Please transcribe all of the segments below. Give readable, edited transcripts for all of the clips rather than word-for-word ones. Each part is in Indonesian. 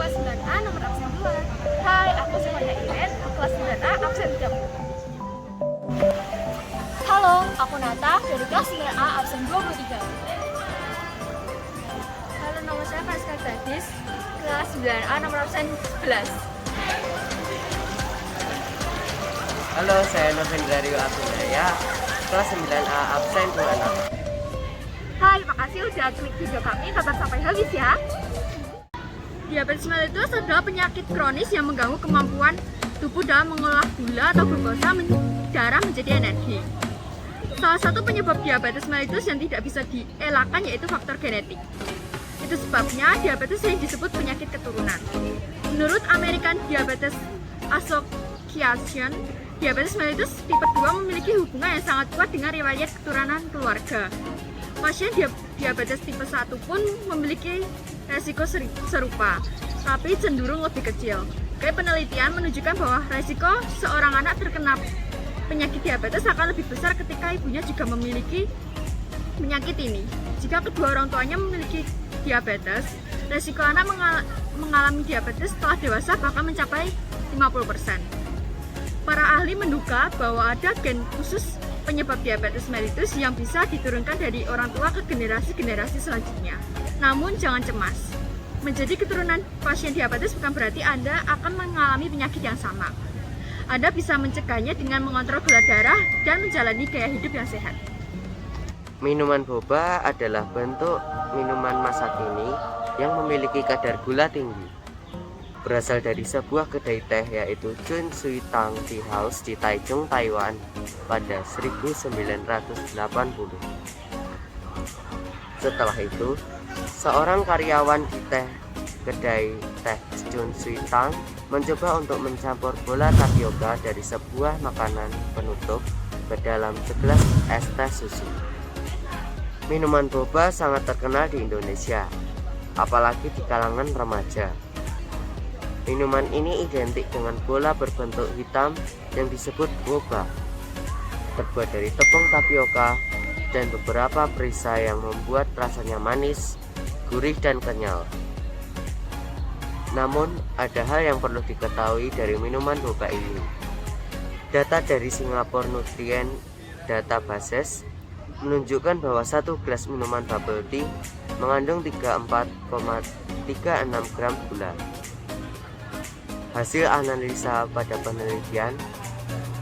kelas 9A nomor absen 2. Hai, aku semuanya Iren, kelas 9A absen 3. Halo, aku Nata dari kelas 9A absen 23. Halo, nama saya Pasca Gadis, kelas 9A nomor absen 11. Halo, saya Novendrario Abdulaya, kelas 9A absen 26. Hai, makasih udah klik video kami, tonton sampai habis ya. Diabetes mellitus adalah penyakit kronis yang mengganggu kemampuan tubuh dalam mengolah gula atau glukosa darah menjadi energi. Salah satu penyebab diabetes mellitus yang tidak bisa dielakkan yaitu faktor genetik. Itu sebabnya diabetes sering disebut penyakit keturunan. Menurut American Diabetes Association, diabetes mellitus tipe 2 memiliki hubungan yang sangat kuat dengan riwayat keturunan keluarga. Pasien diabetes tipe 1 pun memiliki resiko serupa, tapi cenderung lebih kecil. Penelitian menunjukkan bahwa resiko seorang anak terkena penyakit diabetes akan lebih besar ketika ibunya juga memiliki penyakit ini. Jika kedua orang tuanya memiliki diabetes, resiko anak mengalami diabetes setelah dewasa bahkan mencapai 50%. Para ahli menduga bahwa ada gen khusus penyebab diabetes mellitus yang bisa diturunkan dari orang tua ke generasi-generasi selanjutnya. Namun jangan cemas, menjadi keturunan pasien diabetes bukan berarti Anda akan mengalami penyakit yang sama. Anda bisa mencegahnya dengan mengontrol gula darah dan menjalani gaya hidup yang sehat. Minuman boba adalah bentuk minuman masa kini yang memiliki kadar gula tinggi. Berasal dari sebuah kedai teh yaitu Chun Sui Tang Tea House di Taichung, Taiwan pada 1980. Setelah itu, seorang karyawan di kedai teh Chun Sui Tang mencoba untuk mencampur bola tapioka dari sebuah makanan penutup ke dalam segelas es teh susu. Minuman boba sangat terkenal di Indonesia, apalagi di kalangan remaja. Minuman ini identik dengan bola berbentuk hitam yang disebut boba, terbuat dari tepung tapioka dan beberapa perisai yang membuat rasanya manis, gurih, dan kenyal. Namun, ada hal yang perlu diketahui dari minuman boba ini. Data dari Singapore Nutrient Databases menunjukkan bahwa satu gelas minuman bubble tea mengandung 34,36 gram gula. Hasil analisa pada penelitian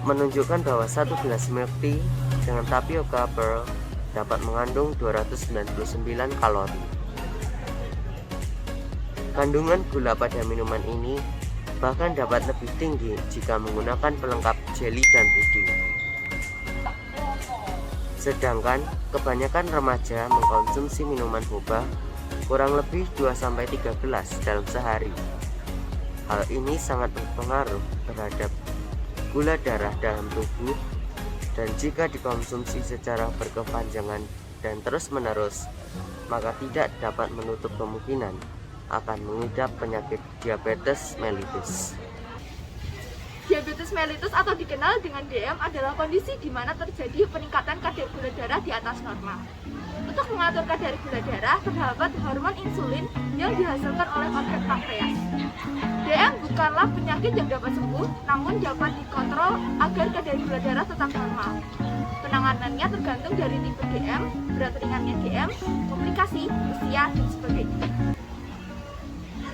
menunjukkan bahwa satu gelas milk tea dengan tapioca pearl dapat mengandung 299 kalori. Kandungan gula pada minuman ini bahkan dapat lebih tinggi jika menggunakan pelengkap jelly dan puding. Sedangkan kebanyakan remaja mengkonsumsi minuman boba kurang lebih 2-3 gelas dalam sehari. Hal ini sangat berpengaruh terhadap gula darah dalam tubuh, dan jika dikonsumsi secara berkepanjangan dan terus-menerus, maka tidak dapat menutup kemungkinan akan mengidap penyakit diabetes mellitus. Diabetes mellitus atau dikenal dengan DM adalah kondisi di mana terjadi peningkatan kadar gula darah di atas normal. Untuk mengatur kadar gula darah, terdapat hormon insulin yang dihasilkan oleh pankreas. DM bukanlah penyakit yang dapat sembuh, namun dapat dikontrol agar kadar gula darah tetap normal. Penanganannya tergantung dari tipe DM, berat ringannya DM, komplikasi, usia, dan sebagainya.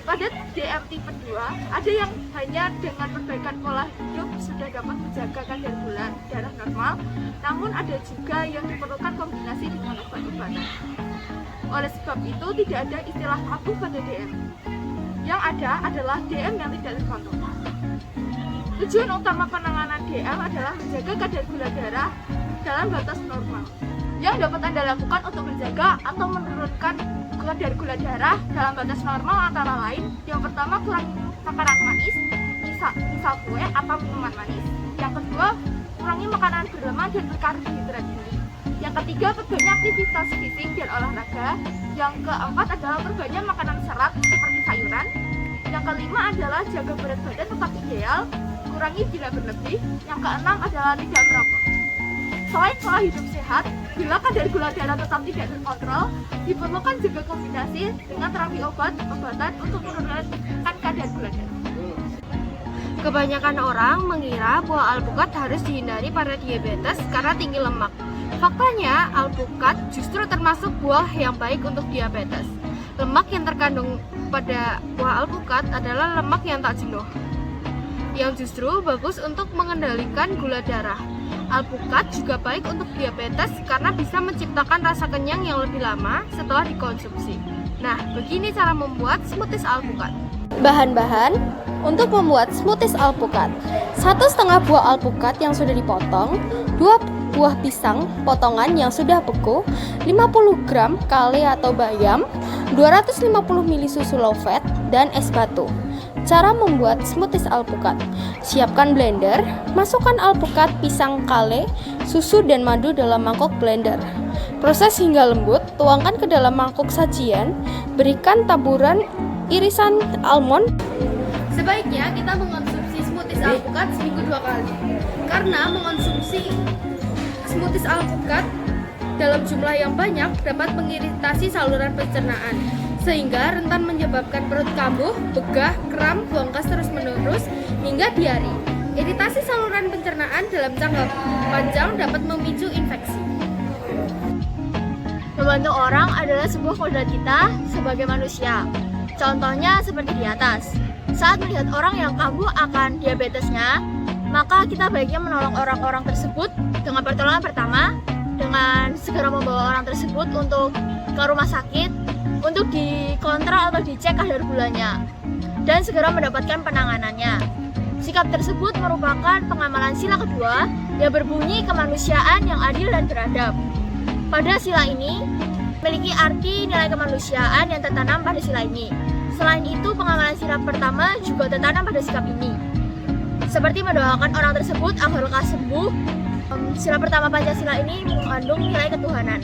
Pada DM tipe 2, ada yang hanya dengan perbaikan pola hidup sudah dapat menjaga kadar gula darah normal, namun ada juga yang diperlukan kombinasi dengan obat-obatan. Oleh sebab itu, tidak ada istilah tabu pada DM. Yang ada adalah DM yang tidak terkontrol. Tujuan utama penanganan DM adalah menjaga kadar gula darah dalam batas normal. Yang dapat Anda lakukan untuk menjaga atau menurunkan kadar gula darah dalam batas normal antara lain: yang pertama, kurangi makanan manis, misal kue atau minuman manis. Yang kedua, kurangi makanan berlemak dan berkarbohidrat tinggi. Yang ketiga, perbanyak aktivitas fisik dan olahraga. Yang keempat adalah perbanyak makanan serat seperti sayuran. Yang kelima adalah jaga berat badan tetap ideal, kurangi bila berlebih. Yang keenam adalah tidak merokok. Selain pola hidup sehat, Bila kadar gula darah tetap tidak terkontrol, diperlukan juga kombinasi dengan terapi obat-obatan untuk menurunkan kadar gula darah. Kebanyakan orang mengira buah alpukat harus dihindari pada diabetes karena tinggi lemak. Faktanya, alpukat justru termasuk buah yang baik untuk diabetes. Lemak yang terkandung pada buah alpukat adalah lemak yang tak jenuh, yang justru bagus untuk mengendalikan gula darah. Alpukat juga baik untuk diabetes karena bisa menciptakan rasa kenyang yang lebih lama setelah dikonsumsi. Nah, begini cara membuat smoothies alpukat. Bahan-bahan untuk membuat smoothies alpukat: 1,5 buah alpukat yang sudah dipotong, 2 buah pisang potongan yang sudah beku, 50 gram kale atau bayam, 250 ml susu low fat, dan es batu. Cara membuat smoothies alpukat: siapkan blender, masukkan alpukat, pisang, kale, susu, dan madu dalam mangkok blender. Proses hingga lembut, tuangkan ke dalam mangkok sajian, berikan taburan irisan almond. Sebaiknya kita mengonsumsi smoothies alpukat seminggu 2 kali, karena mengonsumsi smoothies alpukat dalam jumlah yang banyak dapat mengiritasi saluran pencernaan, sehingga rentan menyebabkan perut kambuh, begah, kram, buang gas terus-menerus, hingga diare. Iritasi saluran pencernaan dalam jangka panjang dapat memicu infeksi. Membantu orang adalah sebuah kodrat kita sebagai manusia. Contohnya seperti di atas. Saat melihat orang yang kambuh akan diabetesnya, maka kita baiknya menolong orang-orang tersebut dengan pertolongan pertama, dengan segera membawa orang tersebut untuk ke rumah sakit untuk dikontrol atau dicek kadar gulanya dan segera mendapatkan penanganannya. Sikap tersebut merupakan pengamalan sila kedua yang berbunyi kemanusiaan yang adil dan beradab. Pada sila ini memiliki arti nilai kemanusiaan yang tertanam pada sila ini. Selain itu, pengamalan sila pertama juga tertanam pada sikap ini, seperti mendoakan orang tersebut agar lekas sembuh. Sila pertama Pancasila ini mengandung nilai ketuhanan.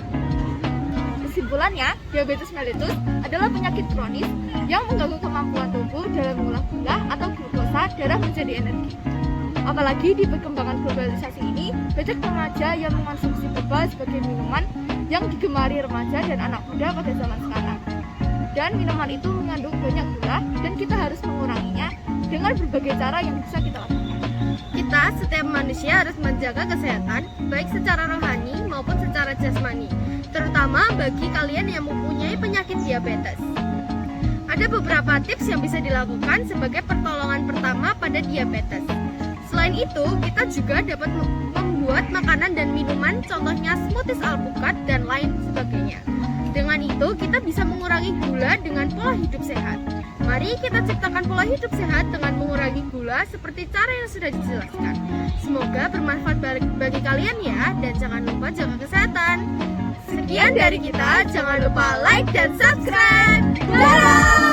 Kesimpulannya, diabetes mellitus adalah penyakit kronis yang mengganggu kemampuan tubuh dalam mengolah gula atau glukosa darah menjadi energi. Apalagi di perkembangan globalisasi ini, banyak remaja yang mengonsumsi boba sebagai minuman yang digemari remaja dan anak muda pada zaman sekarang. Dan minuman itu mengandung banyak gula dan kita harus menguranginya dengan berbagai cara yang bisa kita lakukan. Kita, setiap manusia harus menjaga kesehatan, baik secara rohani maupun secara jasmani, terutama bagi kalian yang mempunyai penyakit diabetes. Ada beberapa tips yang bisa dilakukan sebagai pertolongan pertama pada diabetes. Selain itu, kita juga dapat membuat makanan dan minuman, contohnya smoothies alpukat dan lain sebagainya. Dengan itu, kita bisa mengurangi gula dengan pola hidup sehat. Mari kita ciptakan pola hidup sehat dengan mengurangi gula seperti cara yang sudah dijelaskan. Semoga bermanfaat bagi kalian ya, dan jangan lupa jaga kesehatan. Sekian dari kita, jangan lupa like dan subscribe. Dadah!